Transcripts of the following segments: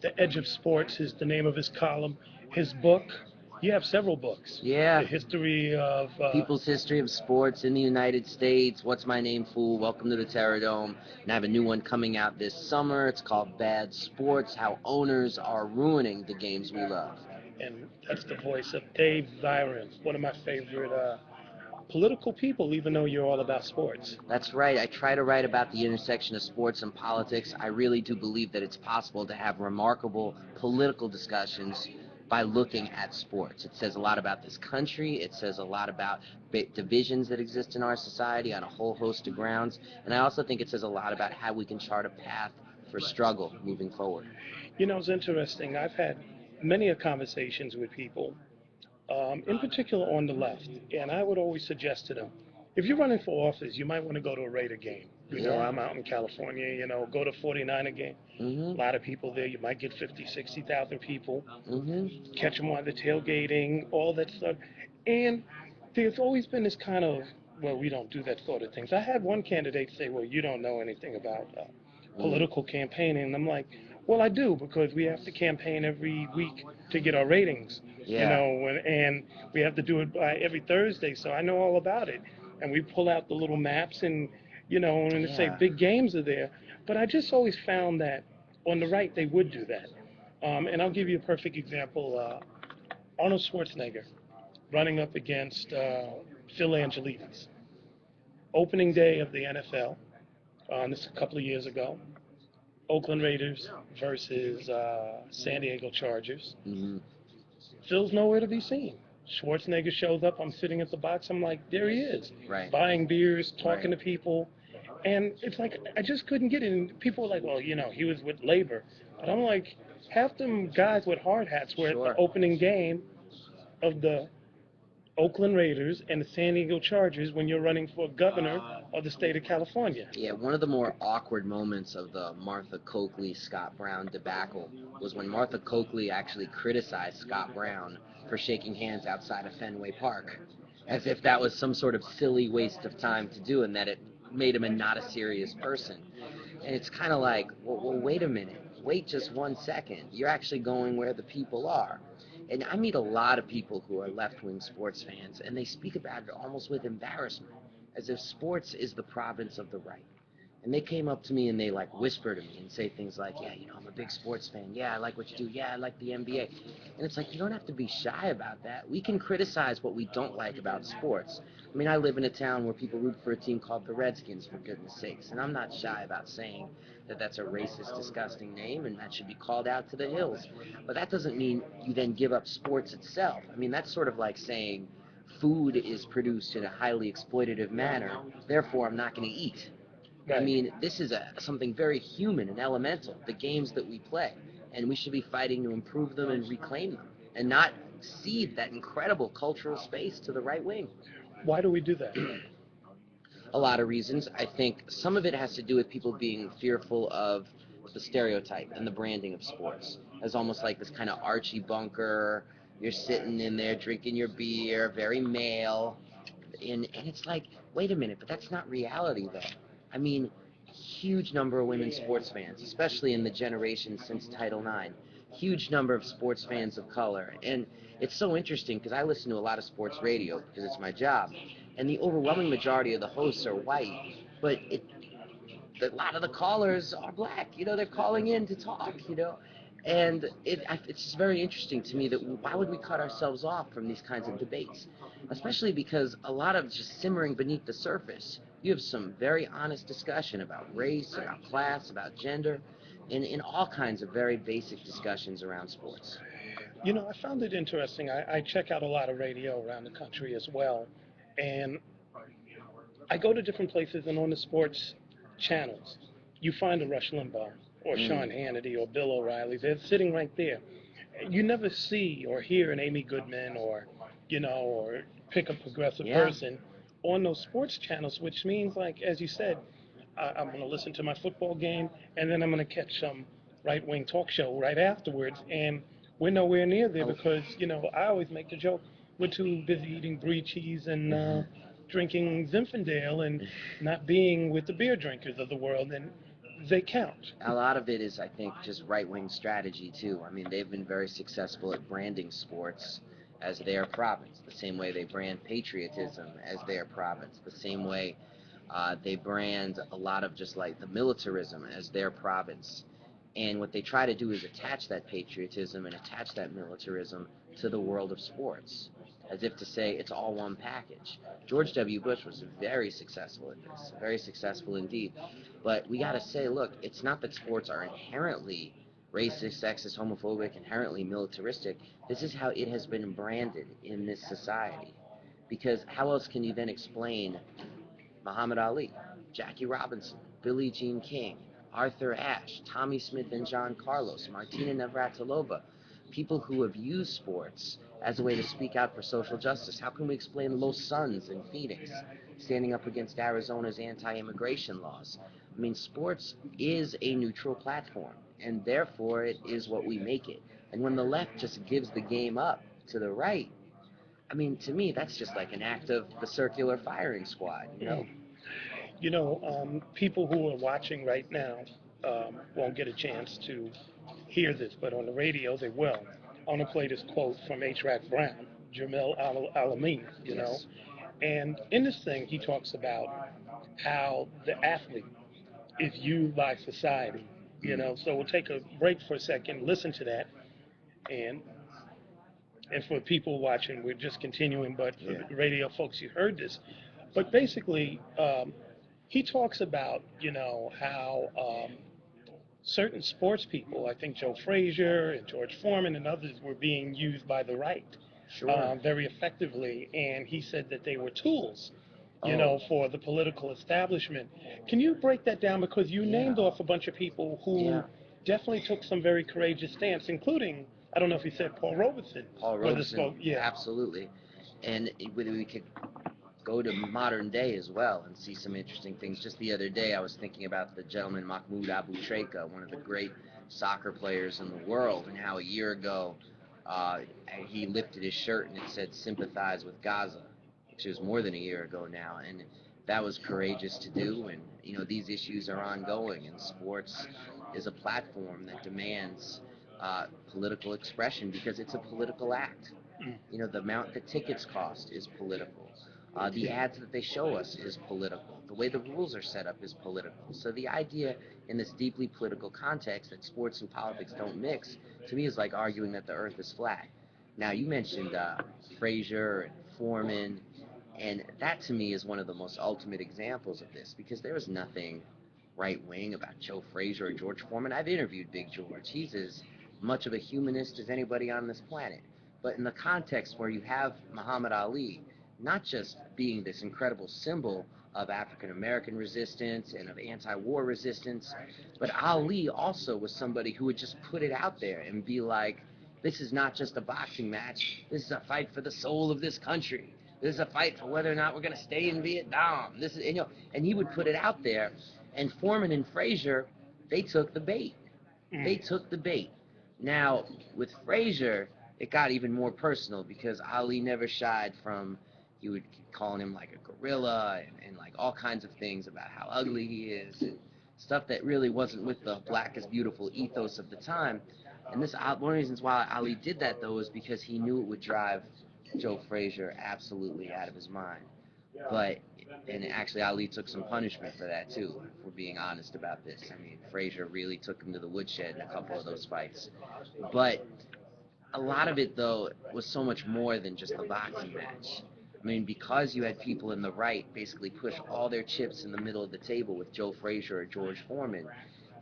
The Edge of Sports is the name of his column. His book, you have several books. The Yeah, history of, People's History of Sports in the United States. What's My Name, Fool? Welcome to the Terror Dome. And I have a new one coming out this summer. It's called Bad Sports: How Owners Are Ruining the Games We Love. and that's the voice of Dave Zirin, one of my favorite political people, even though you're all about sports. That's right. I try to write about the intersection of sports and politics. I really do believe that it's possible to have remarkable political discussions by looking at sports. It says a lot about this country. It says a lot about divisions that exist in our society on a whole host of grounds. And I also think it says a lot about how we can chart a path for struggle moving forward. You know, it's interesting. I've had many a conversations with people, in particular on the left, and I would always suggest to them, if you're running for office, you might want to go to a Raider game. You know, Yeah. I'm out in California, go to 49er game. A Mhm. lot of people there. You might get 50, 60,000 people. Mhm. Catch them while they're tailgating, all that stuff. And there's always been this kind of, well, we don't do that sort of things. I had one candidate say, well, you don't know anything about Mm. political campaigning. And I'm like, well, I do, because we have to campaign every week to get our ratings, Yeah. and we have to do it by every Thursday. So I know all about it. And we pull out the little maps and, and they say Yeah. big games are there. But I just always found that on the right, they would do that. And I'll give you a perfect example. Arnold Schwarzenegger running up against Phil Angelides. Opening day of the NFL, this is a couple of years ago. Oakland Raiders versus San Diego Chargers. Mhm. Phil's nowhere to be seen. Schwarzenegger shows up. I'm sitting at the box. I'm like, there he is, Right. buying beers, talking Right. to people. And it's like, I just couldn't get it. And people were like, well, he was with labor. But I'm like, half them guys with hard hats were at the Sure. opening game of the Oakland Raiders and the San Diego Chargers when you're running for governor of the state of California. Yeah, one of the more awkward moments of the Martha Coakley Scott Brown debacle was when Martha Coakley actually criticized Scott Brown for shaking hands outside of Fenway Park, as if that was some sort of silly waste of time to do and that it made him a not a serious person. And it's kind of like, well, wait a minute. Wait just 1 second. You're actually going where the people are. And I meet a lot of people who are left-wing sports fans, and they speak about it almost with embarrassment, as if sports is the province of the right. And they came up to me and they like whisper to me and say things like, yeah, I'm a big sports fan. Yeah, I like what you do. Yeah, I like the NBA. And it's like, you don't have to be shy about that. We can criticize what we don't like about sports. I mean, I live in a town where people root for a team called the Redskins, for goodness sakes. And I'm not shy about saying that that's a racist, disgusting name and that should be called out to the hills. But that doesn't mean you then give up sports itself. I mean, that's sort of like saying food is produced in a highly exploitative manner, therefore I'm not going to eat. I Right. mean, this is something very human and elemental, the games that we play, and we should be fighting to improve them and reclaim them, and not cede that incredible cultural space to the right wing. Why do we do that? A lot of reasons. I think some of it has to do with people being fearful of the stereotype and the branding of sports as almost like this kind of Archie Bunker. You're sitting in there drinking your beer, very male, and it's like, wait a minute, but that's not reality though. I mean, huge number of women sports fans, especially in the generation since Title IX. Huge number of sports fans of color, and it's so interesting because I listen to a lot of sports radio because it's my job, and the overwhelming majority of the hosts are white, but a lot of the callers are black. They're calling in to talk. And it's just very interesting to me that why would we cut ourselves off from these kinds of debates, especially because a lot of just simmering beneath the surface. You have some very honest discussion about race, about class, about gender, and in all kinds of very basic discussions around sports. I found it interesting. I check out a lot of radio around the country as well. And I go to different places, and on the sports channels, you find a Rush Limbaugh or Mm. Sean Hannity or Bill O'Reilly. They're sitting right there. You never see or hear an Amy Goodman or pick a progressive Yeah. person on those sports channels, which means, like, as you said, I'm going to listen to my football game, and then I'm going to catch some right wing talk show right afterwards. And we're nowhere near there Oh. because, I always make the joke we're too busy eating brie cheese and drinking Zinfandel and not being with the beer drinkers of the world. And they count. A lot of it is, I think, just right-wing strategy too. I mean, they've been very successful at branding sports as their province, the same way they brand patriotism as their province, the same way they brand a lot of just like the militarism as their province. And what they try to do is attach that patriotism and attach that militarism to the world of sports, as if to say it's all one package. George W. Bush was very successful at this, very successful indeed. But we got to say, look, it's not that sports are inherently racist, sexist, homophobic, inherently militaristic. This is how it has been branded in this society. Because how else can you then explain Muhammad Ali, Jackie Robinson, Billie Jean King, Arthur Ashe, Tommy Smith and John Carlos, Martina Navratilova, people who have used sports as a way to speak out for social justice? How can we explain Los Suns in Phoenix standing up against Arizona's anti-immigration laws? I mean, sports is a neutral platform, and therefore it is what we make it. And when the left just gives the game up to the right, I mean, to me, that's just like an act of the circular firing squad, you know? People who are watching right now won't get a chance to hear this, but on the radio they will. I want to play this quote from H. Brown, Alameen, Yes. And in this thing, he talks about how the athlete is viewed by society, Mm. So we'll take a break for a second, listen to that, and and for people watching, we're just continuing, but for Yeah. the radio folks, you heard this. But basically, he talks about, how certain sports people, I think Joe Frazier and George Foreman and others, were being used by the right Sure. very effectively. And he said that they were tools, Oh, for the political establishment. Can you break that down? Because you yeah. named off a bunch of people who Yeah. definitely took some very courageous stance, including, I don't know if you said Paul Robeson, Paul whether Robeson, spoke, yeah. absolutely. And whether we could go to modern day as well and see some interesting things. Just the other day, I was thinking about the gentleman Mahmoud Abu Treka, one of the great soccer players in the world, and how a year ago uh, he lifted his shirt and it said "Sympathize with Gaza," which was more than a year ago now, and that was courageous to do. And these issues are ongoing, and sports is a platform that demands political expression because it's a political act. Mm, The amount that tickets cost is political. The yeah. ads that they show us is political. The way the rules are set up is political. So the idea in this deeply political context that sports and politics don't mix, to me, is like arguing that the earth is flat. Now, you mentioned Frazier and Foreman, and that to me is one of the most ultimate examples of this because there is nothing right wing about Joe Frazier or George Foreman. I've interviewed Big George. He's as much of a humanist as anybody on this planet. But in the context where you have Muhammad Ali not just being this incredible symbol of African American resistance and of anti war resistance, but Ali also was somebody who would just put it out there and be like, this is not just a boxing match, this is a fight for the soul of this country. This is a fight for whether or not we're going to stay in Vietnam. This is, and he would put it out there. And Foreman and Frazier, they took the bait. Mm, They took the bait. Now, with Frazier, it got even more personal because Ali never shied from, he would calling him like a gorilla and like all kinds of things about how ugly he is and stuff that really wasn't with the black is beautiful ethos of the time. And this, one of the reasons why Ali did that though is because he knew it would drive Joe Frazier absolutely out of his mind. But and actually Ali took some punishment for that too, if we're being honest about this. I mean, Frazier really took him to the woodshed in a couple of those fights. But a lot of it though was so much more than just the boxing match. I mean, because you had people in the right basically push all their chips in the middle of the table with Joe Frazier or George Foreman,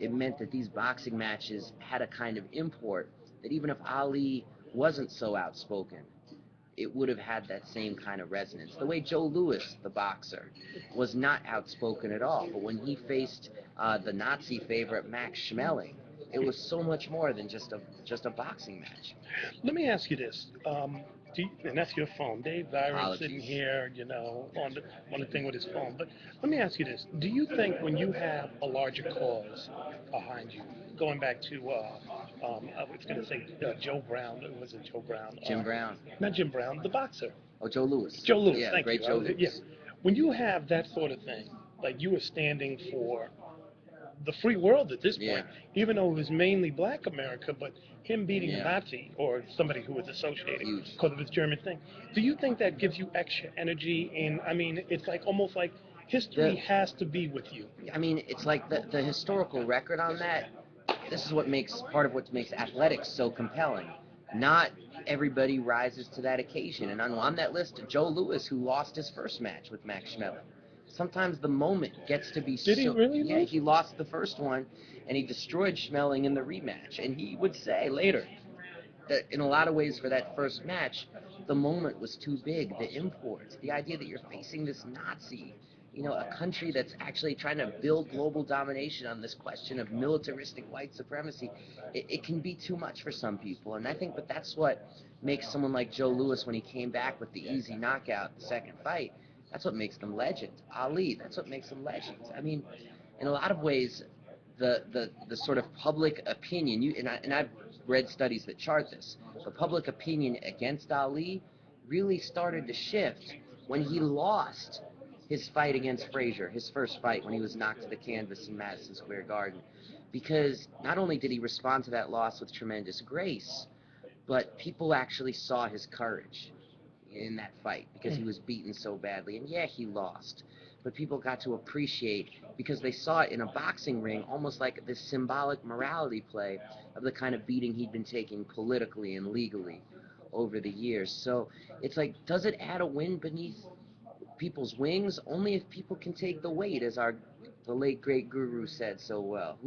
it meant that these boxing matches had a kind of import that even if Ali wasn't so outspoken, it would have had that same kind of resonance. The way Joe Louis, the boxer, was not outspoken at all, but when he faced the Nazi favorite Max Schmeling, it was so much more than just a boxing match. Let me ask you this, and that's your phone. Dave Zirin sitting Apologies. here, on the thing with his phone. But let me ask you this: do you think when you have a larger cause behind you, going back to, I was going to say Joe Brown, it wasn't Joe Brown, Jim Brown. not Jim Brown, the boxer, Oh, Joe Louis. Joe Lewis. Yeah, the Thank great you. Joe Yeah, Louis. when you have that sort of thing, like you are standing for the free world at this Yeah. point, even though it was mainly black America, but him beating a Yeah. Nazi or somebody who was associated Huge. because of his German thing. Do you think that gives you extra energy? And I mean, it's like almost like history The has to be with you. I mean, it's like the historical record on that. This is what makes part of what makes athletics so compelling. Not everybody rises to that occasion, and on that list, Joe Louis, who lost his first match with Max Schmeling. Sometimes the moment gets to be Did he so. really Yeah, lose? he lost the first one, and he destroyed Schmeling in the rematch. And he would say later that in a lot of ways for that first match, the moment was too big. The import, the idea that you're facing this Nazi, a country that's actually trying to build global domination on this question of militaristic white supremacy, it can be too much for some people. And I think, but that's what makes someone like Joe Louis, when he came back with the easy knockout, the second fight, that's what makes them legend. Ali, that's what makes them legends. I mean, in a lot of ways, the sort of public opinion, I've read studies that chart this, the public opinion against Ali really started to shift when he lost his fight against Frazier, his first fight when he was knocked to the canvas in Madison Square Garden. Because not only did he respond to that loss with tremendous grace, but people actually saw his courage in that fight because he was beaten so badly. And yeah, he lost. But people got to appreciate, because they saw it in a boxing ring, almost like this symbolic morality play of the kind of beating he'd been taking politically and legally over the years. So it's like, does it add a win beneath people's wings? Only if people can take the weight, as the late great guru said so well.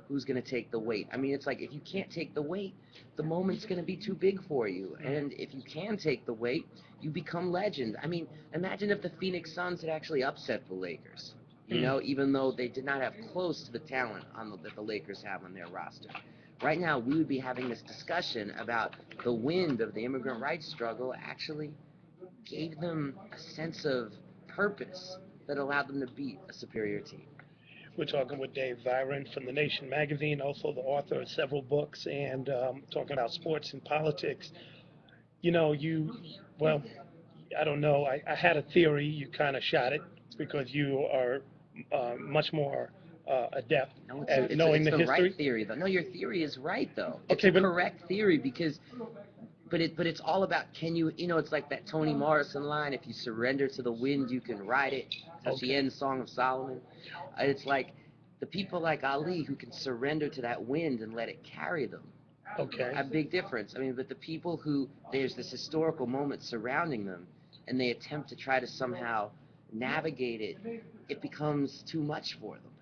Who's going to take the weight? I mean, it's like, if you can't take the weight, the moment's going to be too big for you. And if you can take the weight, you become legend. I mean, imagine if the Phoenix Suns had actually upset the Lakers. Even though they did not have close to the talent that the Lakers have on their roster. Right now, we would be having this discussion about the wind of the immigrant rights struggle actually gave them a sense of purpose that allowed them to beat a superior team. We're talking with Dave Zirin from The Nation magazine, also the author of several books, and talking about sports and politics. Well, I don't know. I had a theory. You kind of shot it because you are much more adept No, at knowing it's the the right history. theory, though. No, your theory is right, though. It's Okay, a but correct theory because, but it's all about, can you, it's like that Toni Morrison line, if you surrender to the wind, you can ride it. That's how she okay, ends Song of Solomon. It's like the people like Ali who can surrender to that wind and let it carry them. okay. A big difference. I mean, but the people who, there's this historical moment surrounding them, and they attempt to try to somehow navigate it, it becomes too much for them.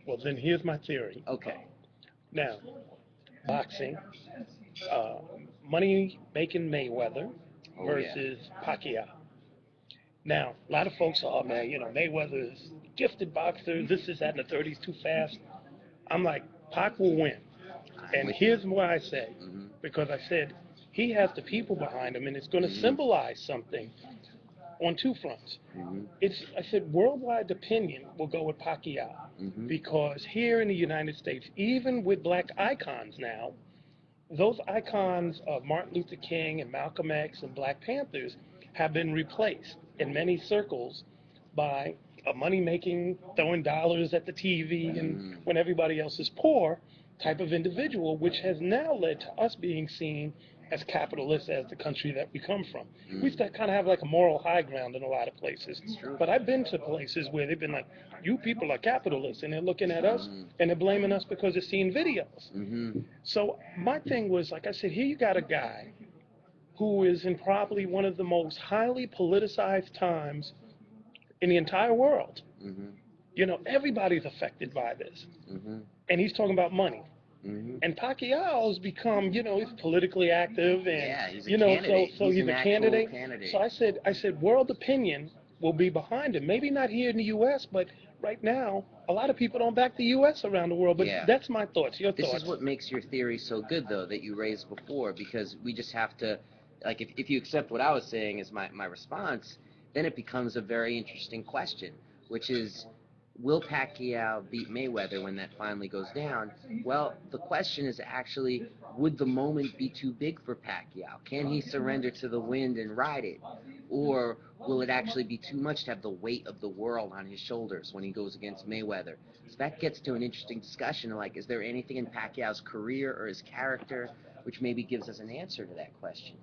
Well, then here's my theory. Okay. Now, boxing, uh, money making Mayweather Oh yeah. versus Pacquiao. Now, a lot of folks are, oh man, Mayweather is gifted boxer. This is that in the 30s too fast. I'm like, Pac will win. I'm And with you. here's why I say, Mhm. because I said he has the people behind him, and it's going to Mhm. symbolize something on two fronts. Mhm. I said worldwide opinion will go with Pacquiao Mhm. because here in the United States, even with black icons now, those icons of Martin Luther King and Malcolm X and Black Panthers have been replaced in many circles by a money making, throwing dollars at the TV and Mhm. when everybody else is poor type of individual, which has now led to us being seen as capitalists as the country that we come from. We Mhm. used to kind of have like a moral high ground in a lot of places. It's true. But I've been to places where they've been like, you people are capitalists, and they're looking at us Mhm. and they're blaming us because they're seeing videos. Mhm. So my thing was, like I said, here you got a guy who is in probably one of the most highly politicized times in the entire world. Mhm. Everybody's affected by this. Mhm. And he's talking about money. Mhm. And Pacquiao's become, he's politically active and, Yeah, he's a so candidate. so He's he's an a actual candidate. candidate. So I said world opinion will be behind him. Maybe not here in the US, but right now a lot of people don't back the US around the world. But Yeah. that's my thoughts. Your This is thoughts. what makes your theory so good, though, that you raised before, because we just have to, like, if you accept what I was saying as my response, then it becomes a very interesting question, which is, will Pacquiao beat Mayweather when that finally goes down? Well, the question is actually, would the moment be too big for Pacquiao? Can he surrender to the wind and ride it? Or will it actually be too much to have the weight of the world on his shoulders when he goes against Mayweather? So that gets to an interesting discussion, like, is there anything in Pacquiao's career or his character which maybe gives us an answer to that question?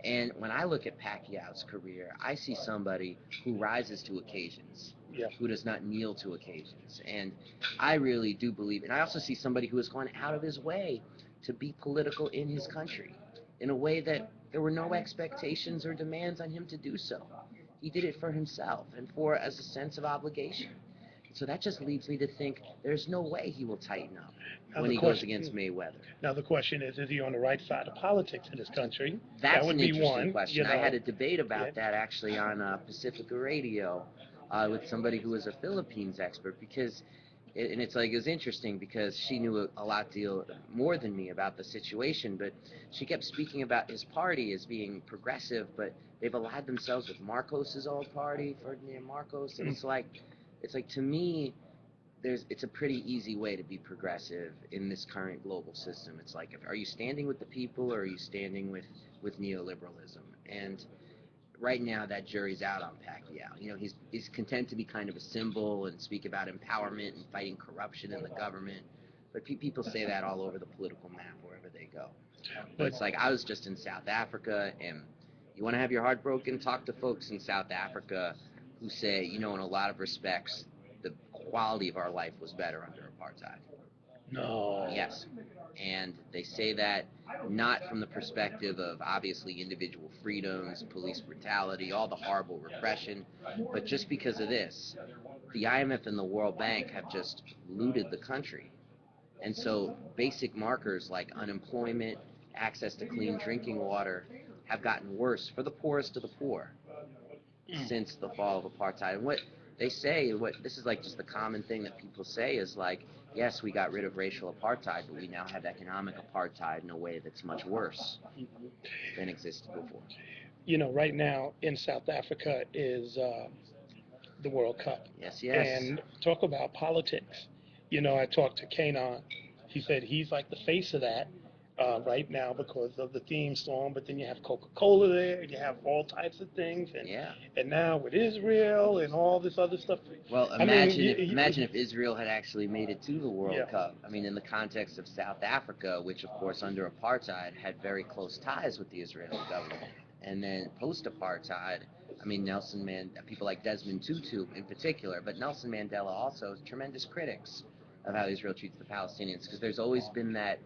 And when I look at Pacquiao's career, I see somebody who rises to occasions, Yeah. who does not kneel to occasions. And I really do believe, and I also see somebody who has gone out of his way to be political in his country in a way that there were no expectations or demands on him to do so. He did it for himself and for as a sense of obligation. So that just leads me to think there's no way he will tighten up Now when the he goes against question, Mayweather. now the question is he on the right side of politics in this country? That That's would an be interesting one, question. you I had know. a debate Yeah. about that actually on Pacifica Radio with somebody who was a Philippines expert because, and it's like it was interesting because she knew a lot deal more than me about the situation, but she kept speaking about his party as being progressive, but they've allied themselves with Marcos's old party, Ferdinand Marcos, and Mm. it's like to me it's a pretty easy way to be progressive in this current global system. It's like, are you standing with the people or are you standing with neoliberalism? And right now, that jury's out on Pacquiao. He's content to be kind of a symbol and speak about empowerment and fighting corruption in the government. But people say that all over the political map wherever they go. But But it's like I was just in South Africa, and you want to have your heart broken, talk to folks in South Africa who say, in a lot of respects, the quality of our life was better under apartheid. no. Yes. And they say that not from the perspective of obviously individual freedoms, police brutality, all the horrible repression, but just because of this. The IMF and the World Bank have just looted the country. And so basic markers like unemployment, access to clean drinking water have gotten worse for the poorest of the poor Mm. since the fall of apartheid. And what they say, what this is like just the common thing that people say is like, yes, we got rid of racial apartheid, but we now have economic apartheid in a way that's much worse than existed before. Right now in South Africa is the World Cup. Yes, yes. And talk about politics. I talked to Kanon. He said he's like the face of that right now because of the theme song. But then you have Coca-Cola there, and you have all types of things, and Yeah. and now with Israel and all this other stuff. Well, I mean, imagine if Israel had actually made it to the yeah, World Cup. I mean, in the context of South Africa, which of course under apartheid had very close ties with the Israeli government, and then post-apartheid, I mean, people like Desmond Tutu in particular, but Nelson Mandela also tremendous critics of how Israel treats the Palestinians because there's always been that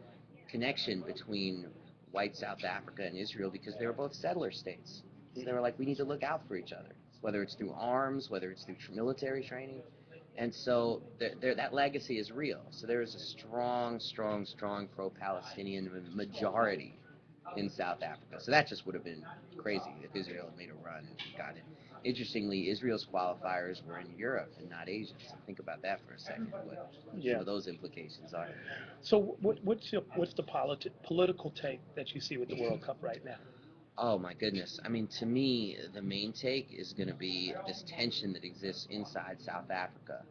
connection between white South Africa and Israel because they were both settler states. So they were like, we need to look out for each other, whether it's through arms, whether it's through military training. And so that legacy is real. So there is a strong, strong, strong pro-Palestinian majority in South Africa. So that just would have been crazy if Israel had made a run and got it. Interestingly, Israel's qualifiers were in Europe and not Asia. So think about that for a second, what some yeah. of those implications are. So what's the political take that you see with the World Cup right now? Oh my goodness. I mean, to me, the main take is going to be this tension that exists inside South Africa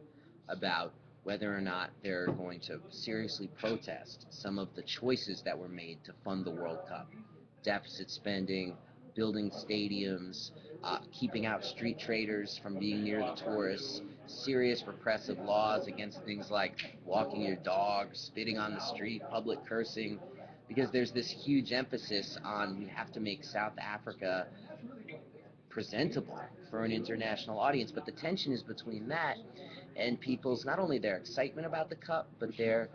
about whether or not they're going to seriously protest some of the choices that were made to fund the World Cup. Deficit spending, building stadiums, keeping out street traders from being near the tourists, serious repressive laws against things like walking your dog, spitting on the street, public cursing, because there's this huge emphasis on we have to make South Africa presentable for an international audience. But the tension is between that and people's not only their excitement about the cup, but their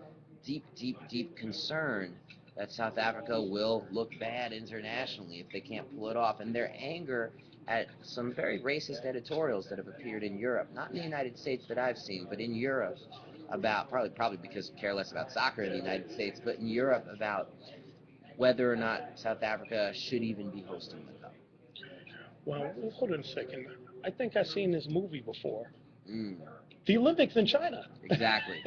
deep, deep, deep concern that South Africa will look bad internationally if they can't pull it off, and their anger at some very racist editorials that have appeared in Europe, not in the United States that I've seen, but in Europe about probably because care less about soccer in the United States, but in Europe about whether or not South Africa should even be hosting the cup. Well, hold on a second. I think I've seen this movie before. Mm. The Olympics in China. Exactly.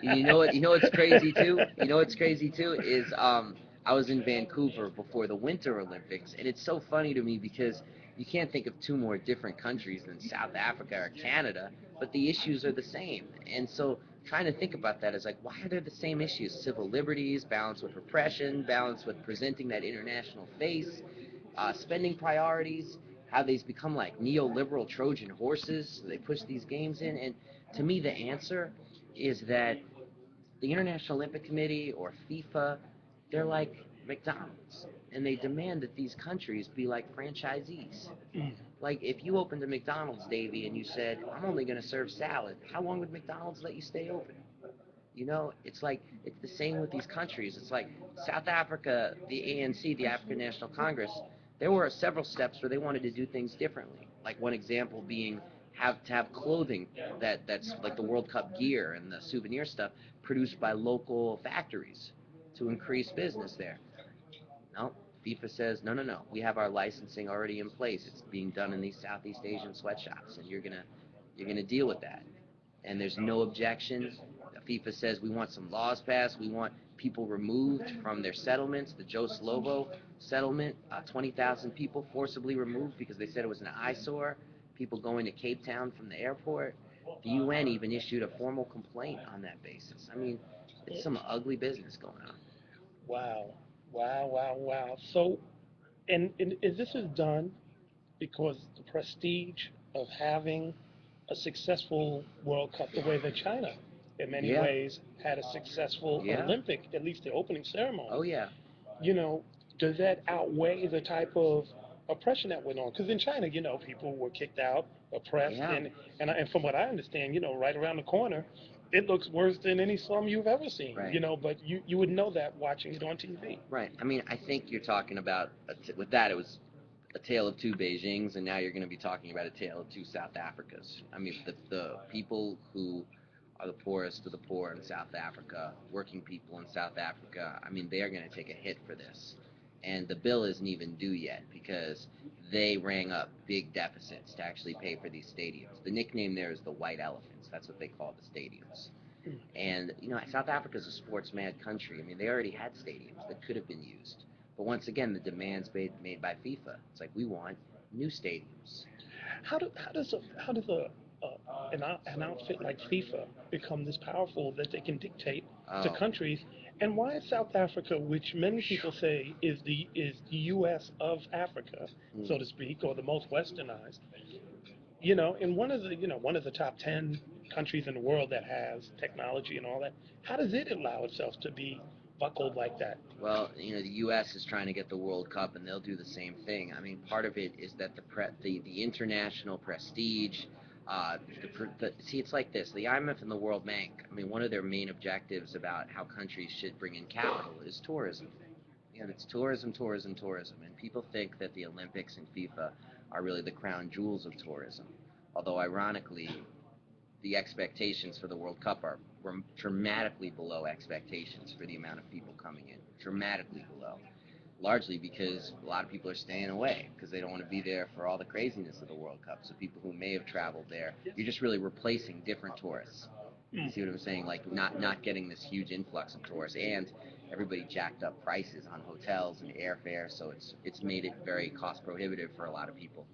You know what? You know what's crazy too. You know what's crazy too is I was in Vancouver before the Winter Olympics, and it's so funny to me because You can't think of two more different countries than South Africa or Canada, but the issues are the same. And so trying to think about that is like, why are there the same issues? Civil liberties, balance with repression, balance with presenting that international face, spending priorities, how they've become like neoliberal Trojan horses. So they push these games in. And to me, the answer is that the International Olympic Committee or FIFA, they're like McDonald's. And they demand that these countries be like franchisees. Mm. Like, if you opened a McDonald's, Davey, and you said, I'm only going to serve salad, how long would McDonald's let you stay open? You know, it's like, it's the same with these countries. It's like South Africa, the ANC, the African National Congress, there were several steps where they wanted to do things differently. Like, one example being have to have clothing that's like the World Cup gear and the souvenir stuff produced by local factories to increase business there. No, FIFA says, no, no, no. We have our licensing already in place. It's being done in these Southeast Asian sweatshops, and you're gonna deal with that. And there's no objection. FIFA says we want some laws passed. We want people removed from their settlements. The Joe Slovo settlement, 20,000 people forcibly removed because they said it was an eyesore. People going to Cape Town from the airport. The UN even issued a formal complaint on that basis. I mean, it's some ugly business going on. Wow, wow, wow, wow. So, and this is done because the prestige of having a successful World Cup, the way that China, in many Yeah, ways, had a successful yeah. Olympic, at least the opening ceremony. Oh, yeah. You know, does that outweigh the type of oppression that went on? Because in China, people were kicked out, oppressed, Yeah. and from what I understand, right around the corner, it looks worse than any slum you've ever seen. Right. But you would know that watching it on TV. Right. I mean, I think you're talking about with that it was a tale of two Beijings, and now you're going to be talking about a tale of two South Africas. I mean, the people who are the poorest of the poor in South Africa, working people in South Africa. I mean, they are going to take a hit for this, and the bill isn't even due yet because they rang up big deficits to actually pay for these stadiums. The nickname there is the White Elephants. That's what they call the stadiums. And South Africa's a sports mad country. I mean, they already had stadiums that could have been used. But once again, the demands made by FIFA. It's like we want new stadiums. How does an outfit like FIFA become this powerful that they can dictate to Oh, countries? And why is South Africa, which many people say is the U.S. of Africa, mm. so to speak, or the most westernized, and one of the top 10 countries in the world that has technology and all that, how does it allow itself to be buckled like that? Well, the U.S. is trying to get the World Cup, and they'll do the same thing. I mean, part of it is that the international prestige. See, it's like this: the IMF and the World Bank. I mean, one of their main objectives about how countries should bring in capital is tourism. It's tourism, tourism, tourism, and people think that the Olympics and FIFA are really the crown jewels of tourism. Although, ironically, the expectations for the World Cup were dramatically below expectations for the amount of people coming in, dramatically below. Largely because a lot of people are staying away because they don't want to be there for all the craziness of the World Cup. So people who may have traveled there, you're just really replacing different tourists. You Mm. see what I'm saying? Like not getting this huge influx of tourists, and everybody jacked up prices on hotels and airfare, so it's made it very cost prohibitive for a lot of people.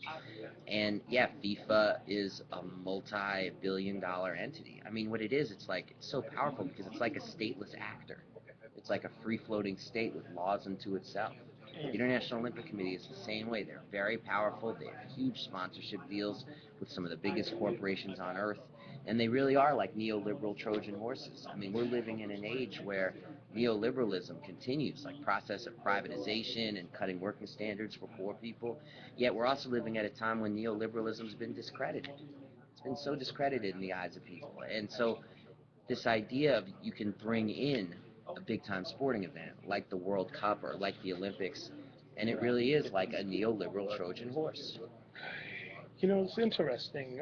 And yeah, FIFA is a multi-billion-dollar entity. I mean, what it is, it's so powerful because it's like a stateless actor. It's like a free-floating state with laws unto itself. The International Olympic Committee is the same way. They're very powerful. They have huge sponsorship deals with some of the biggest corporations on earth. And they really are like neoliberal Trojan horses. I mean, we're living in an age where neoliberalism continues, like process of privatization and cutting working standards for poor people. Yet we're also living at a time when neoliberalism's been discredited. It's been so discredited in the eyes of people. And so this idea of you can bring in a big time sporting event like the World Cup or like the Olympics, and it really is like a neoliberal Trojan horse. It's interesting,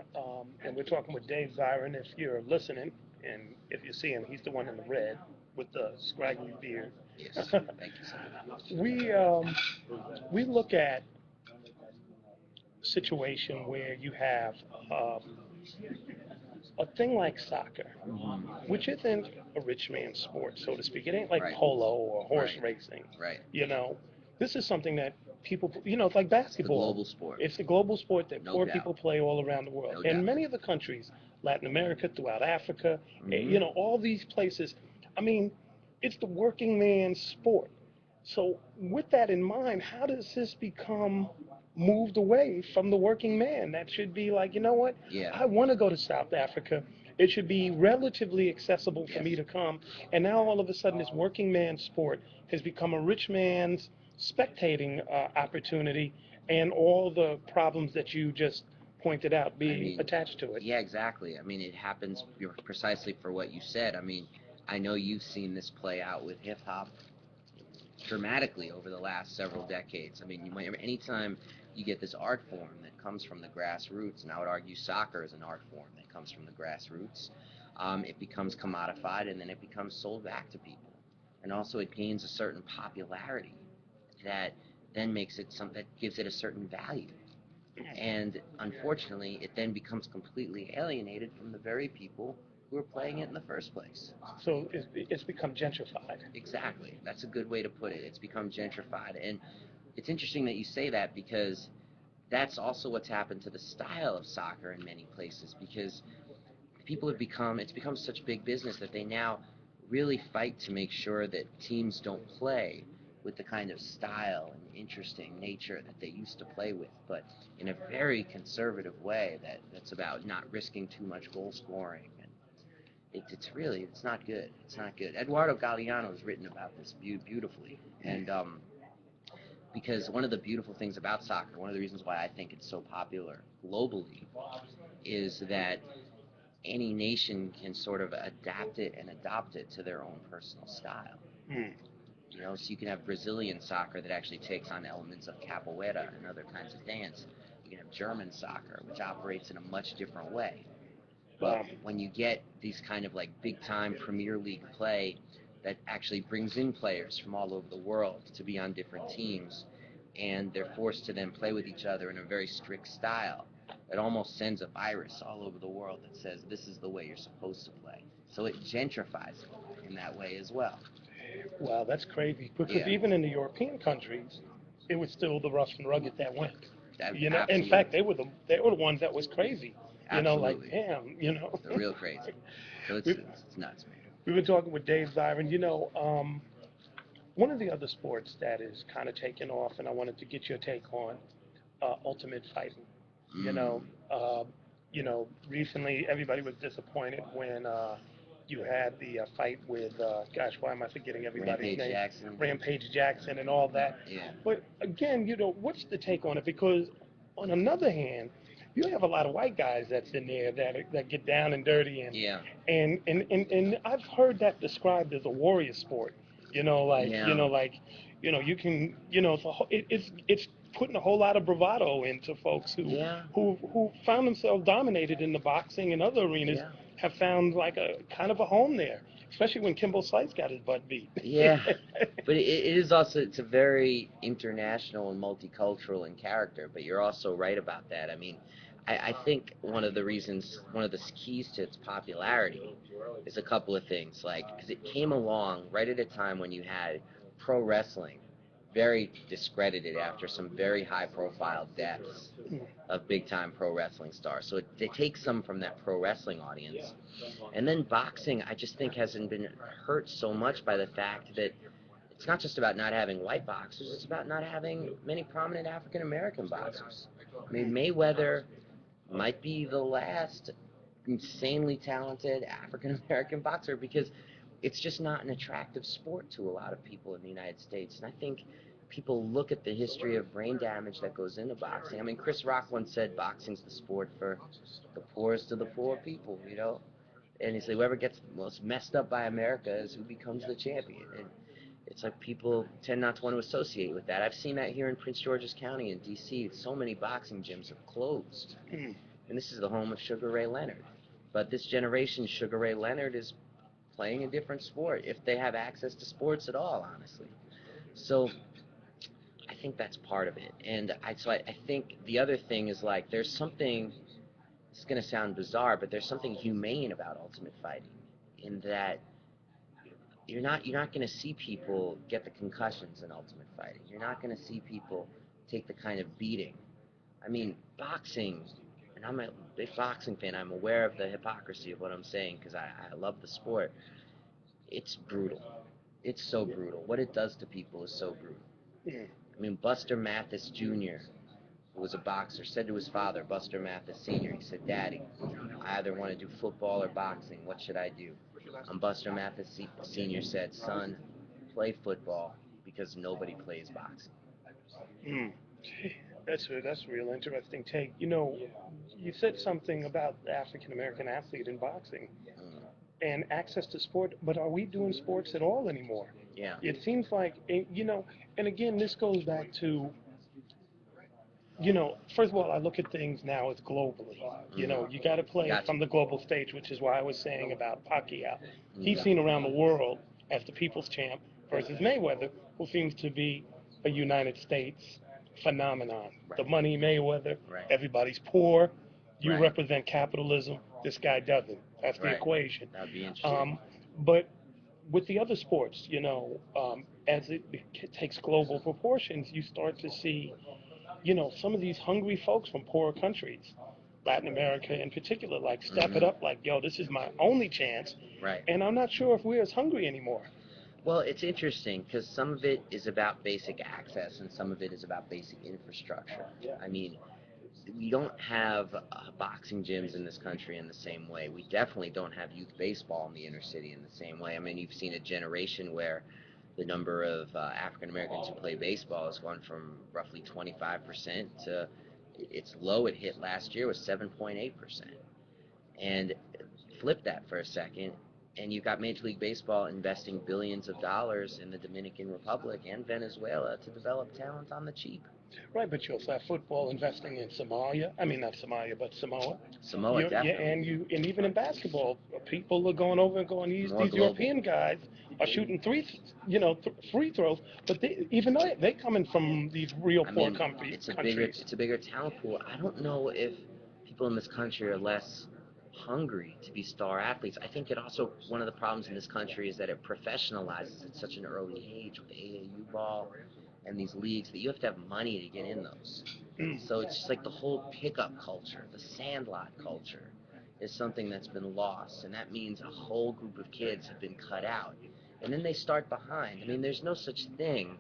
and we're talking with Dave Zirin. If you're listening, and if you see him, he's the one in the red with the scraggly beard. Yes, thank you, son. We look at a situation where you have a thing like soccer, Mm-hmm. which isn't a rich man's sport, so to speak. It ain't like Right, polo or horse right, racing, right. you know. this is something that people, it's like It's the basketball. global sport, It's the global sport that no poor doubt, people play all around the world. no And doubt. many of the countries, Latin America, throughout Africa, Hmm. all these places, I mean, it's the working man's sport. So, with that in mind, how does this become moved away from the working man? That should be like, you know what? Yeah. I want to go to South Africa. It should be relatively accessible for me Yes. to come. And now all of a sudden, this working man's sport has become a rich man's spectating opportunity, and all the problems that you just pointed out I being mean, attached to it. yeah, exactly. I mean, it happens precisely for what you said. I mean, I know you've seen this play out with hip hop dramatically over the last several decades. I mean, anytime you get this art form that comes from the grassroots, and I would argue soccer is an art form that comes from the grassroots, it becomes commodified and then it becomes sold back to people. And also, it gains a certain popularity that then makes it something that gives it a certain value. And unfortunately, it then becomes completely alienated from the very people who are playing it in the first place. So it's become gentrified. Exactly. That's a good way to put it. It's become gentrified. And it's interesting that you say that because that's also what's happened to the style of soccer in many places because it's become such big business that they now really fight to make sure that teams don't play with the kind of style and interesting nature that they used to play with, but in a very conservative way that's about not risking too much goal scoring. And it's not good. It's not good. Eduardo Galeano has written about this beautifully, and because one of the beautiful things about soccer, one of the reasons why I think it's so popular globally, is that any nation can sort of adapt it and adopt it to their own personal style. Mm. So you can have Brazilian soccer that actually takes on elements of capoeira and other kinds of dance. You can have German soccer, which operates in a much different way. But Wow. when you get these kind of like big time Premier League play that actually brings in players from all over the world to be on different teams, and they're forced to then play with each other in a very strict style, it almost sends a virus all over the world that says this is the way you're supposed to play. So it gentrifies it in that way as well. Wow, that's crazy. Because Yeah, even in the European countries, it was still the rough and rugged that went. In fact, absolutely, they were the ones that was crazy. Like absolutely, damn. they're real crazy. So we, it's nuts, man. we've been talking with Dave Zirin. One of the other sports that is kind of taken off, and I wanted to get your take on ultimate fighting. You know, Mm. uh, recently everybody was disappointed when you had the fight with, gosh, why am I forgetting everybody's Rampage name? Jackson. Rampage Jackson and all that. Yeah. But again, what's the take on it? Because on another hand, you have a lot of white guys that's in there that get down and dirty, and Yeah. I've heard that described as a warrior sport. Yeah. You can, it's putting a whole lot of bravado into folks who Yeah. who found themselves dominated in the boxing and other arenas, Yeah. have found like a kind of a home there, especially when Kimbo Slice got his butt beat. Yeah. But it is also it's a very international and multicultural in character. But you're also right about that. I mean, I think one of the keys to its popularity is a couple of things. Like, because it came along right at a time when you had pro wrestling very discredited after some very high profile deaths of big time pro wrestling stars. So it takes some from that pro wrestling audience. And then boxing, I just think hasn't been hurt so much by the fact that it's not just about not having white boxers, it's about not having many prominent African American boxers. I mean, Mayweather might be the last insanely talented African American boxer because it's just not an attractive sport to a lot of people in the United States. And I think people look at the history of brain damage that goes into boxing. I mean, Chris Rock once said boxing's the sport for the poorest of the poor people. And he said whoever gets most messed up by America is who becomes the champion. And it's like people tend not to want to associate with that. I've seen that here in Prince George's County in D.C. So many boxing gyms have closed. And this is the home of Sugar Ray Leonard. But this generation, Sugar Ray Leonard is playing a different sport, if they have access to sports at all, honestly. So I think that's part of it. And I think the other thing is like there's something, it's going to sound bizarre, but there's something humane about ultimate fighting in that you're not going to see people get the concussions in Ultimate Fighting. You're not going to see people take the kind of beating. I mean, boxing, and I'm a big boxing fan. I'm aware of the hypocrisy of what I'm saying because I love the sport. It's brutal. It's so brutal. What it does to people is so brutal. Mm. I mean, Buster Mathis Jr., who was a boxer, said to his father, Buster Mathis Sr., he said, "Daddy, I either want to do football or boxing. What should I do?" And Buster Mathis Sr. said, "Son, play football because nobody plays boxing." Mm. That's a real interesting take. You said something about the African American athlete in boxing Mm, and access to sport, but are we doing sports at all anymore? yeah. It seems like, and again, this goes back to, first of all, I look at things now as globally. Mm, You got to play it got from the global stage, which is why I was saying about Pacquiao. you. He's seen around the world as the people's champ versus Mayweather, who seems to be a United States phenomenon. The Right. money Mayweather, Right. everybody's poor. You Right. represent capitalism. This guy doesn't. That's the Right. equation. That would be interesting. But with the other sports, as it takes global proportions, you start to see some of these hungry folks from poorer countries, Latin America in particular, like step it Hmm. up, like, yo, this is my only chance. Right. And I'm not sure if we're as hungry anymore. Well, it's interesting because some of it is about basic access and some of it is about basic infrastructure. I mean, we don't have boxing gyms in this country in the same way. We definitely don't have youth baseball in the inner city in the same way. I mean, you've seen a generation where the number of African Americans who play baseball has gone from roughly 25% to its low it hit last year was 7.8%. And flip that for a second, and you've got Major League Baseball investing billions of dollars in the Dominican Republic and Venezuela to develop talent on the cheap. Right, but you also have football investing in Somalia. I mean, not Somalia, but Samoa. Samoa, definitely. And even in basketball, people are going over and going. These More these global. European guys are shooting free throws, but even though they coming from these real I poor mean, countries. it's a bigger talent pool. I don't know if people in this country are less hungry to be star athletes. I think it also one of the problems in this country is that it professionalizes at such an early age with AAU ball and these leagues that you have to have money to get in those. Mm. So it's just like the whole pickup culture, the sandlot culture, is something that's been lost, and that means a whole group of kids have been cut out, and then they start behind. I mean, there's no such thing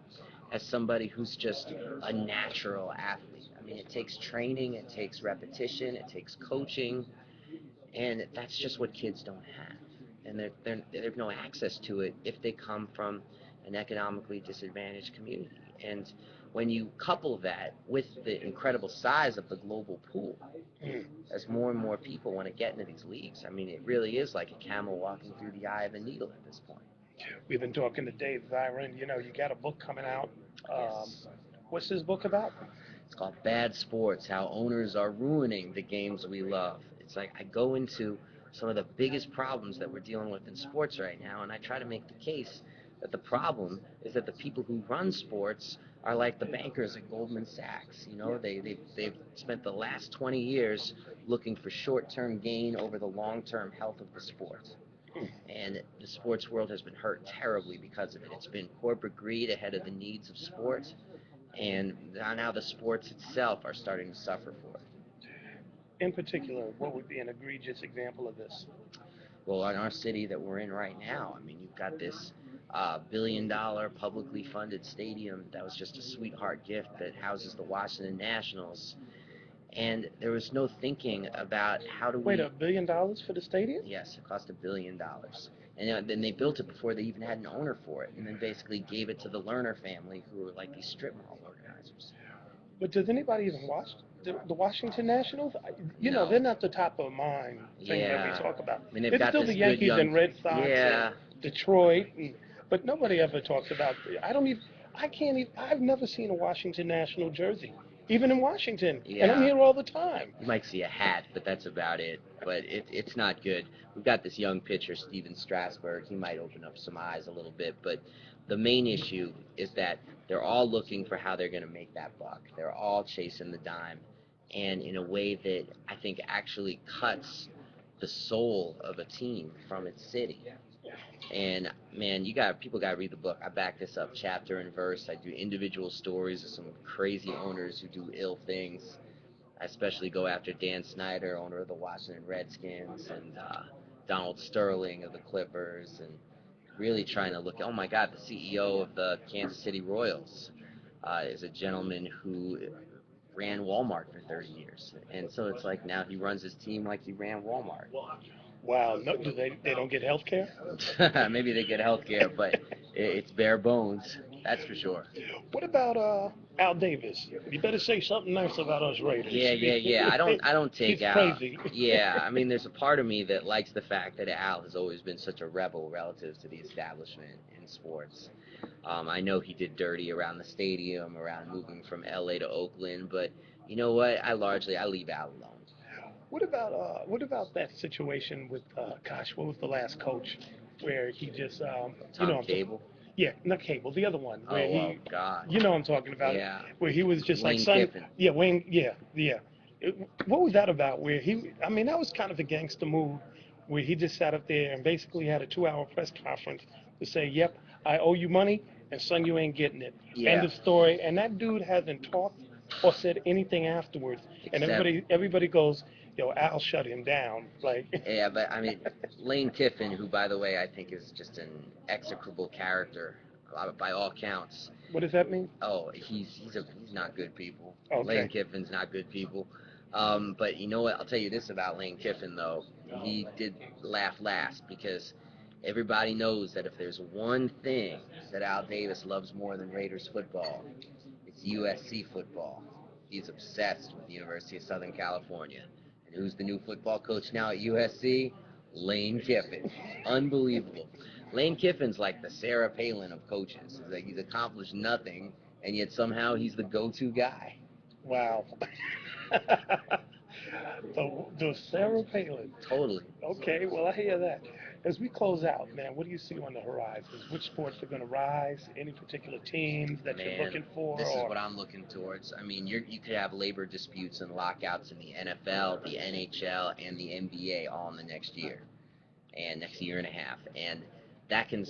as somebody who's just a natural athlete. I mean, it takes training, it takes repetition, it takes coaching, and that's just what kids don't have, and they have no access to it if they come from an economically disadvantaged community. And when you couple that with the incredible size of the global pool, Mm. as more and more people want to get into these leagues, I mean, it really is like a camel walking through the eye of a needle at this point. We've been talking to Dave Zirin. You got a book coming out. Um, Yes. what's this book about? It's called Bad Sports, How Owners Are Ruining the Games We Love. It's like I go into some of the biggest problems that we're dealing with in sports right now, and I try to make the case that the problem is that the people who run sports are like the bankers at Goldman Sachs. They've spent the last 20 years looking for short-term gain over the long-term health of the sport. And the sports world has been hurt terribly because of it. It's been corporate greed ahead of the needs of sport, and now the sports itself are starting to suffer for it. In particular, what would be an egregious example of this? Well, in our city that we're in right now, I mean, you've got this $1 billion publicly funded stadium that was just a sweetheart gift that houses the Washington Nationals, and there was no thinking about how do Wait, we. $1 billion for the stadium? Yes, it cost $1 billion, and then they built it before they even had an owner for it, and then basically gave it to the Lerner family, who were like these strip mall organizers. But does anybody even watch the Washington Nationals? No. They're not the top of mind thing that we Yeah. talk about. I mean, they've It's got still this the good Yankees young. and Red Sox and Yeah. Detroit, but nobody ever talks about. I don't even. I can't even. I've never seen a Washington National jersey, even in Washington, and I'm Yeah. here all the time. You might see a hat, but that's about it. But it's not good. We've got this young pitcher, Steven Strasburg. He might open up some eyes a little bit, but the main issue is that they're all looking for how they're going to make that buck. They're all chasing the dime, and in a way that I think actually cuts the soul of a team from its city. And man, people got to read the book. I back this up chapter and verse. I do individual stories of some crazy owners who do ill things. I especially go after Dan Snyder, owner of the Washington Redskins, and Donald Sterling of the Clippers, and really trying to look. Oh my God, the CEO of the Kansas City Royals is a gentleman who ran Walmart for 30 years, and so it's like now he runs his team like he ran Walmart. Wow, no, do they don't get health care? Maybe they get health care, but it's bare bones, that's for sure. What about Al Davis? You better say something nice about us Raiders. Yeah. I don't He's take out. crazy. Yeah, I mean, there's a part of me that likes the fact that Al has always been such a rebel relative to the establishment in sports. I know he did dirty around the stadium, around moving from LA to Oakland, but you know what? I leave Al alone. What about that situation with gosh, what was the last coach where he just Tom Cable. yeah, not Cable, the other one where Oh God. you know what I'm talking about, Yeah. where he was just like Lane son, Kiffin. yeah, Wayne, yeah. What was that about? Where I mean, that was kind of a gangster move, where he just sat up there and basically had a 2-hour press conference to say, "Yep, I owe you money, and son, you ain't getting it." End Yeah. of story. And that dude hasn't talked or said anything afterwards. And Except everybody goes, "Yo, Al shut him down." Like, Yeah, but I mean, Lane Kiffin, who, by the way, I think is just an execrable character by all counts. what does that mean? Oh, he's not good people. Lane Okay. Kiffin's not good people. But you know what? I'll tell you this about Lane Kiffin though. He did laugh last because everybody knows that if there's one thing that Al Davis loves more than Raiders football, it's USC football. He's obsessed with the University of Southern California. And who's the new football coach now at USC? Lane Kiffin. Unbelievable. Lane Kiffin's like the Sarah Palin of coaches. It's like he's accomplished nothing, and yet somehow he's the go-to guy. Wow. The Sarah Palin. Totally. Okay, well, I hear that. As we close out, man, what do you see on the horizons? Which sports are going to rise? Any particular teams that you're Man, looking for? this is Or what I'm looking towards. I mean, you could have labor disputes and lockouts in the NFL, the NHL, and the NBA all in the next year and next year and a half. And that can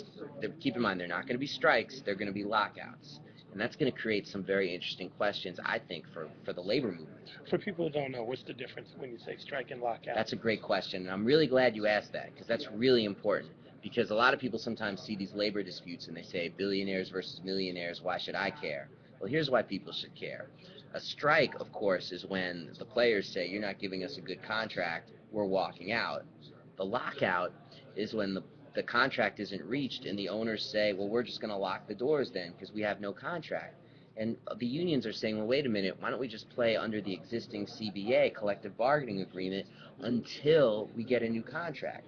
keep in mind they're not going to be strikes; they're going to be lockouts, and that's going to create some very interesting questions, I think, for the labor movement. for people who don't know, what's the difference when you say strike and lockout? That's a great question, and I'm really glad you asked that because that's really important. Because a lot of people sometimes see these labor disputes and they say billionaires versus millionaires, why should I care? Well, here's why people should care. A strike, of course, is when the players say, you're not giving us a good contract, we're walking out. The lockout is when the contract isn't reached and the owners say, well, we're just going to lock the doors then because we have no contract. And the unions are saying, well, wait a minute, why don't we just play under the existing CBA, collective bargaining agreement, until we get a new contract?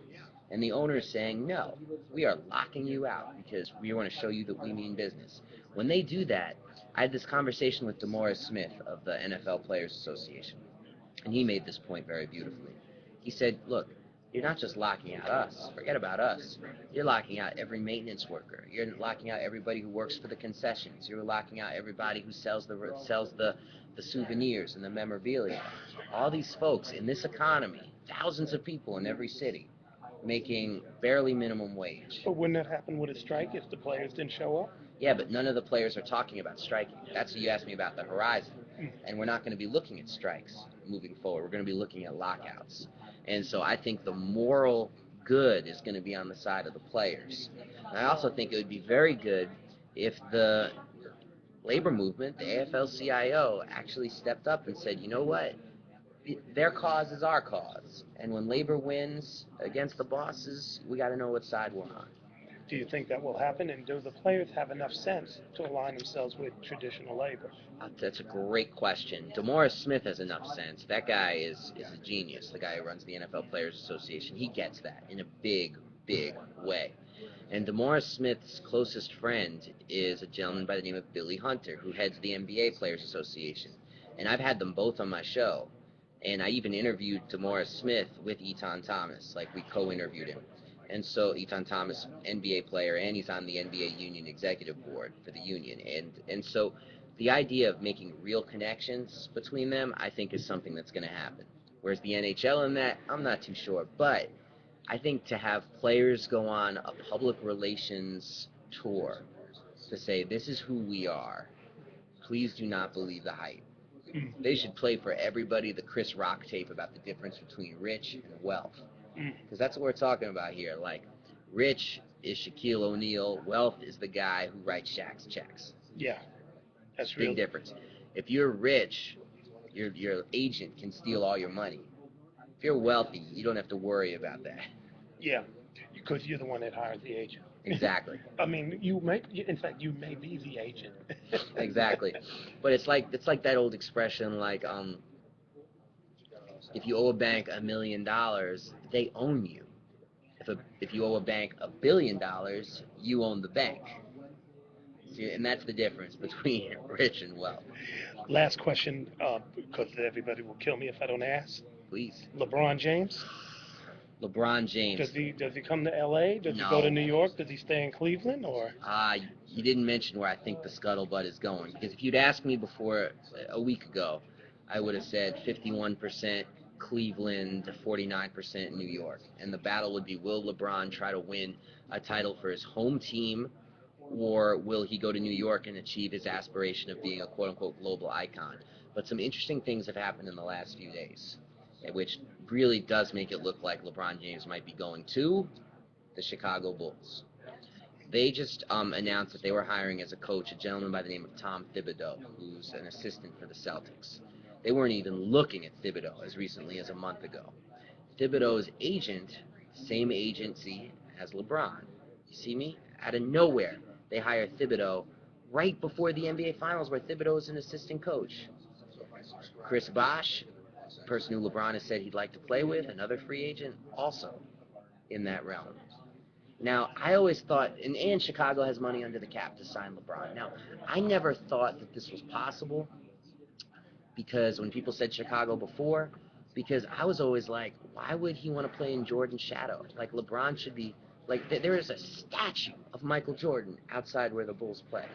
And the owner is saying, no, we are locking you out because we want to show you that we mean business. When they do that, I had this conversation with DeMaurice Smith of the NFL Players Association, and he made this point very beautifully. He said, look, you're not just locking out us. Forget about us. You're locking out every maintenance worker. You're locking out everybody who works for the concessions. You're locking out everybody who sells the souvenirs and the memorabilia. All these folks in this economy, thousands of people in every city, making barely minimum wage. But wouldn't that happen with a strike if the players didn't show up? Yeah, but none of the players are talking about striking. That's what you asked me about the horizon. And we're not going to be looking at strikes moving forward. We're going to be looking at lockouts. And so I think the moral good is going to be on the side of the players. And I also think it would be very good if the labor movement, the AFL-CIO, actually stepped up and said, you know what? Their cause is our cause. And when labor wins against the bosses, we got to know what side we're on. Do you think that will happen? And do the players have enough sense to align themselves with traditional labor? That's a great question. DeMaurice Smith has enough sense. That guy is a genius, the guy who runs the NFL Players Association. He gets that in a big, big way. And DeMaurice Smith's closest friend is a gentleman by the name of Billy Hunter, who heads the NBA Players Association. And I've had them both on my show. And I even interviewed DeMaurice Smith with Etan Thomas, like we co-interviewed him. And so Etan Thomas, NBA player, and he's on the NBA Union Executive Board for the union. And so the idea of making real connections between them, I think, is something that's going to happen. Whereas the NHL in that, I'm not too sure. But I think to have players go on a public relations tour to say, this is who we are, please do not believe the hype. Mm, They should play for everybody the Chris Rock tape about the difference between rich and wealth. mm. Because that's what we're talking about here. Like, rich is Shaquille O'Neal, wealth is the guy who writes Shaq's checks. Yeah, that's Big real. difference. If you're rich, your agent can steal all your money. If you're wealthy, you don't have to worry about that. Yeah, because you're the one that hires the agent. Exactly. I mean, you may, in fact, you may be the agent. Exactly. But it's like that old expression, like, if you owe a bank $1 million, they own you. If you owe a bank $1 billion, you own the bank. See, and that's the difference between rich and wealth. Last question, because everybody will kill me if I don't ask. Please. LeBron James, LeBron James. does he come to L.A.? Does he go to No. New York? Does he stay in Cleveland? Or You didn't mention where I think the scuttlebutt is going. Because if you'd asked me before a week ago, I would have said 51% Cleveland to 49% New York. And the battle would be, will LeBron try to win a title for his home team, or will he go to New York and achieve his aspiration of being a quote-unquote global icon? But some interesting things have happened in the last few days, which really does make it look like LeBron James might be going to the Chicago Bulls. They just announced that they were hiring as a coach a gentleman by the name of Tom Thibodeau, who's an assistant for the Celtics. They weren't even looking at Thibodeau as recently as a month ago. Thibodeau's agent, same agency as LeBron. You see me? Out of nowhere, they hire Thibodeau right before the NBA Finals, where Thibodeau is an assistant coach. Chris Bosh, the person who LeBron has said he'd like to play with, another free agent, also in that realm. Now, I always thought, and Chicago has money under the cap to sign LeBron. Now, I never thought that this was possible, because when people said Chicago before, because I was always like, why would he want to play in Jordan's shadow? Like, LeBron should be, like, there is a statue of Michael Jordan outside where the Bulls play.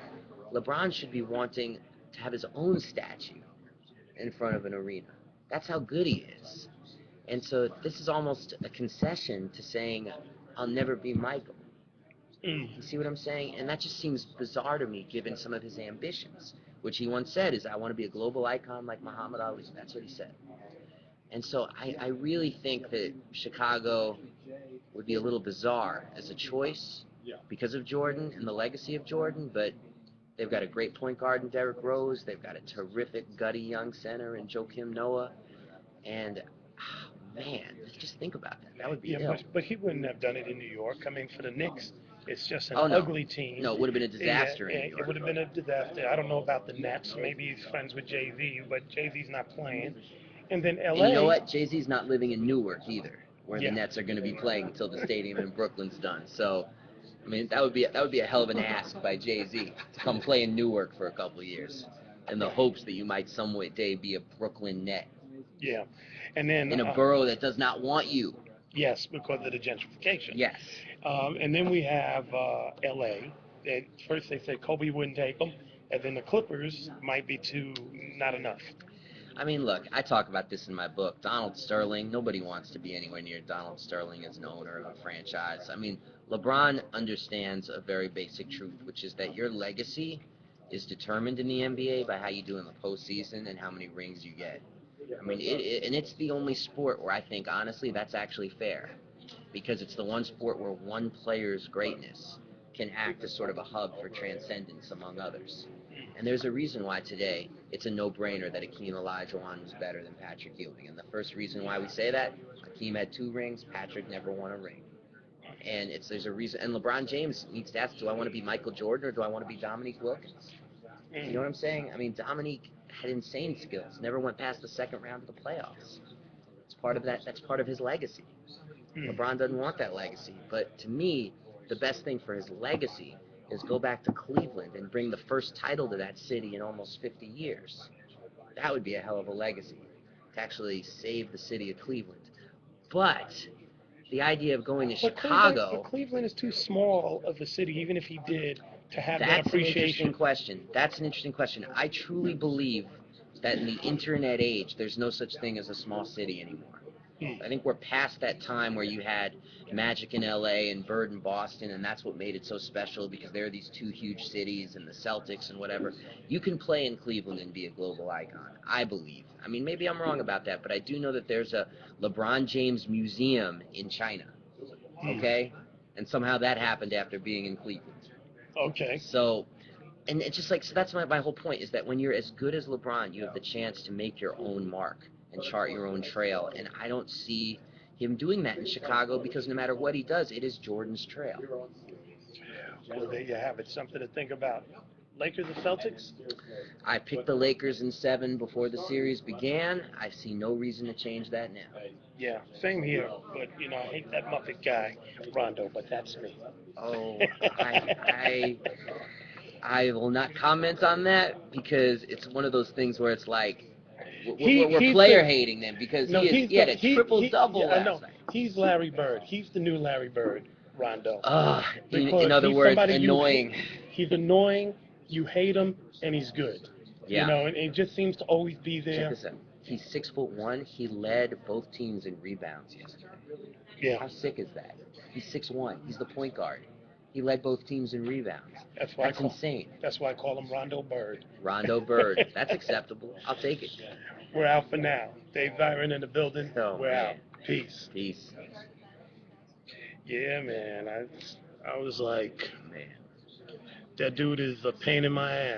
LeBron should be wanting to have his own statue in front of an arena. That's how good he is. And so this is almost a concession to saying, I'll never be Michael. mm, You see what I'm saying? And that just seems bizarre to me, given some of his ambitions, which he once said is, I want to be a global icon like Muhammad Ali. That's what he said. And so I really think that Chicago would be a little bizarre as a choice because of Jordan and the legacy of Jordan, but they've got a great point guard in Derrick Rose. They've got a terrific, gutty young center in Joakim Noah. And, man, just think about that. That would be yeah, ill. but he wouldn't have done it in New York. I mean, for the Knicks, it's just an Oh, no. ugly team. No, it would have been a disaster in New It York. would have been a disaster. I don't know about the Nets. Maybe he's friends with Jay-Z, but Jay-Z's not playing. And then L.A. And you know what? Jay-Z's not living in Newark either, where Yeah. the Nets are going to be playing until the stadium in Brooklyn's done. So, I mean, that would be a hell of an ask by Jay-Z to come play in Newark for a couple of years, in the hopes that you might some day be a Brooklyn Net Yeah. And then in a borough that does not want you. yes, because of the gentrification. Yes. And then we have L.A. At first they said Kobe wouldn't take them, and then the Clippers might be not enough. I mean, look, I talk about this in my book. Donald Sterling, nobody wants to be anywhere near Donald Sterling as an owner of a franchise. I mean, LeBron understands a very basic truth, which is that your legacy is determined in the NBA by how you do in the postseason and how many rings you get. I mean, and it's the only sport where I think, honestly, that's actually fair, because it's the one sport where one player's greatness can act as sort of a hub for transcendence among others. And there's a reason why today it's a no-brainer that Akeem Olajuwon was better than Patrick Ewing. And the first reason why we say that, Akeem had 2 rings, Patrick never won a ring. And there's a reason. And LeBron James needs to ask, do I want to be Michael Jordan or do I want to be Dominique Wilkins? You know what I'm saying? I mean, Dominique had insane skills, never went past the second round of the playoffs. It's part of that. That's part of his legacy. LeBron doesn't want that legacy. But to me, the best thing for his legacy is go back to Cleveland and bring the first title to that city in almost 50 years. That would be a hell of a legacy, to actually save the city of Cleveland. But the idea of going to Chicago... But Cleveland is too small of a city, even if he did, to have that That's an appreciation. interesting question. That's an interesting question. I truly believe that in the internet age, there's no such thing as a small city anymore. Hmm. I think we're past that time where you had Magic in LA and Bird in Boston, and that's what made it so special because there are these two huge cities and the Celtics and whatever. You can play in Cleveland and be a global icon, I believe. I mean, maybe I'm wrong about that, but I do know that there's a LeBron James museum in China, Hmm. okay? And somehow that happened after being in Cleveland. Okay. So, and it's just like, so that's my whole point is that when you're as good as LeBron, you have the chance to make your own mark and chart your own trail. And I don't see him doing that in Chicago because no matter what he does, it is Jordan's trail. Well, there you have it. Something to think about. Lakers and Celtics? I picked the Lakers in 7 before the series began. I see no reason to change that now. Yeah, same here. But, I hate that Muppet guy, Rondo, but that's me. Oh, I, I will not comment on that because it's one of those things where it's like we're he's player the hating them because no he's he the had a triple double yeah, I know last night. he's Larry Bird. He's the new Larry Bird, Rondo, In because other he's words, somebody annoying. he's annoying. You hate him, and he's good. Yeah. And he just seems to always be Check there. this out. He's 6'1". He led both teams in rebounds yesterday. Yeah, How sick is that? He's 6'1". He's the point guard. He led both teams in rebounds. that's why That's insane. that's why I call him Rondo Bird. Rondo Bird. That's acceptable. I'll take it. We're out for now. Dave Zirin in the building. Oh We're out. man. Peace. Peace. Yeah, man. I was like, Man. that dude is a pain in my ass.